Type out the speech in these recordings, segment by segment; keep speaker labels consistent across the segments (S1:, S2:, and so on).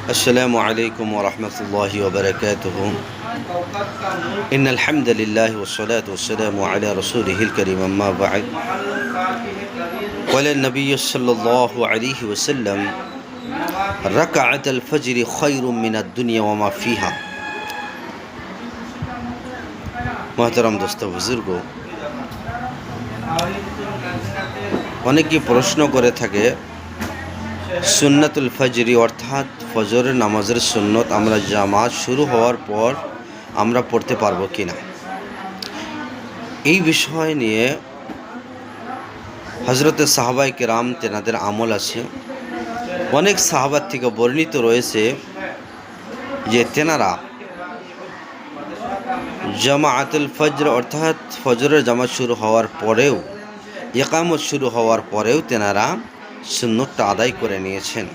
S1: السلام عليكم ورحمة الله وبركاته. إن الحمد لله والصلاة والسلام على رسوله الكريم. أما بعد، قال النبي صلى الله عليه وسلم: ركعة الفجر خير من الدنيا وما فيها. محترم दोस्त बुजुर्ग, অনেকে প্রশ্ন করে থাকে সুন্নাতুল ফজরি অর্থাৎ ফজরের নামাজের সুন্নত আমরা জামাত শুরু হওয়ার পর আমরা পড়তে পারবো কিনা। এই বিষয় নিয়ে হযরতে সাহাবায়ে কেরাম তেনাদের আমল আছে। অনেক সাহাবার থেকে বর্ণিত রয়েছে যে তেনারা জামাআতুল ফজর অর্থাৎ ফজরের জামাত শুরু হওয়ার পরেও, ইকামত শুরু হওয়ার পরেও তেনারা সুন্নতটা আদায় করে নিয়েছেন।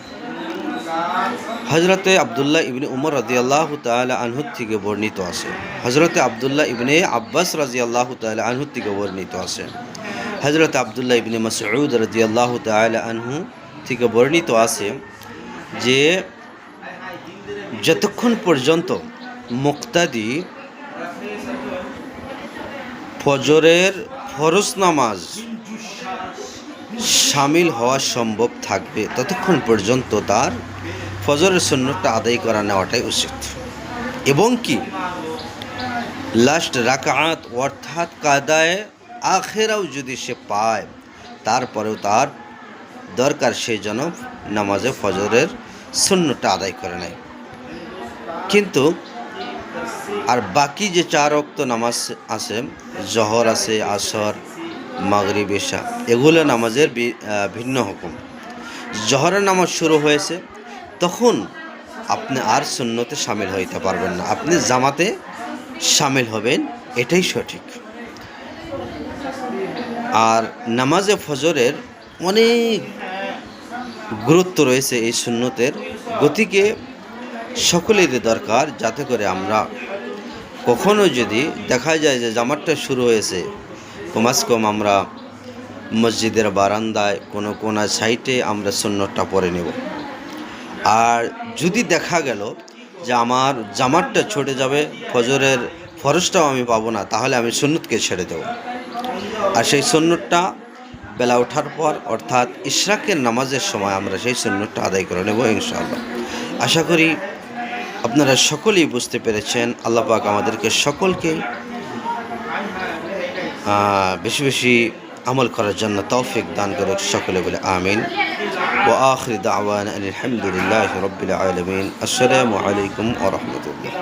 S1: হযরতে আব্দুল্লাহ ইবনে উমর রাদিয়াল্লাহু তাআলা আনহু থেকে বর্ণিত আছে, হযরতে আব্দুল্লাহ ইবনে আব্বাস রাদিয়াল্লাহু তাআলা আনহু থেকে বর্ণিত আছে, হযরতে আব্দুল্লাহ ইবনে মাসউদ রাদিয়াল্লাহু তাআলা আনহু থেকে বর্ণিত আছে যে যতক্ষণ পর্যন্ত মুক্তাদি ফজরের ফরজ নামাজ শামিল হওয়া সম্ভব থাকবে ততক্ষণ পর্যন্ত তার ফজরের সুন্নতটা আদায় করা নেওয়াটাই উচিত। এবং কি লাস্ট রাকাত অর্থাৎ কাদায়ে আখেরাও যদি সে পায় তারপরেও তার দরকার সে যেন নামাজে ফজরের সুন্নতটা আদায় করে নেয়। কিন্তু আর বাকি যে 4 ওয়াক্ত নামাজ আছে, জহর আছে, আসর, মাগরিব, ইশা, এগুলো নামাজের ভিন্ন হুকুম। জহরের নামাজ শুরু হয়েছে তখন আপনি আর সুন্নতে শামিল হইতে পারবেন না, আপনি জামাতে শামিল হবেন, এটাই সঠিক। আর নামাজে ফজরের অনেক গুরুত্ব রয়েছে এই সুন্নতের, গতিকে সকলেরই দরকার যাতে করে আমরা কখনো যদি দেখা যায় যে জামাতটা শুরু হয়েছে, কমাস কম আমরা মসজিদের বারান্দায় কোনো কোনা সাইটে আমরা সুন্নতটা পড়ে নেব। আর যদি দেখা গেল যে আমার জামাতটা ছুটে যাবে, ফজরের ফরজটাও আমি পাবো না, তাহলে আমি সুন্নতকে ছেড়ে দেব। আর সেই সুন্নতটা বেলা ওঠার পর অর্থাৎ ইশরাকের নামাজের সময় আমরা সেই সুন্নতটা আদায় করে নেব ইনশাআল্লাহ। আশা করি আপনারা সকলেই বুঝতে পেরেছেন। আল্লাহ পাক আমাদেরকে সকলকে বেশি বেশি আমল করার জন্য তৌফিক দান করে সকলে বলে আমিন। ওয়া আখির দাওয়ানা আলহামদুলিল্লাহি রাব্বিল আলামিন। আসসালামু আলাইকুম ওয়া রাহমাতুল্লাহ।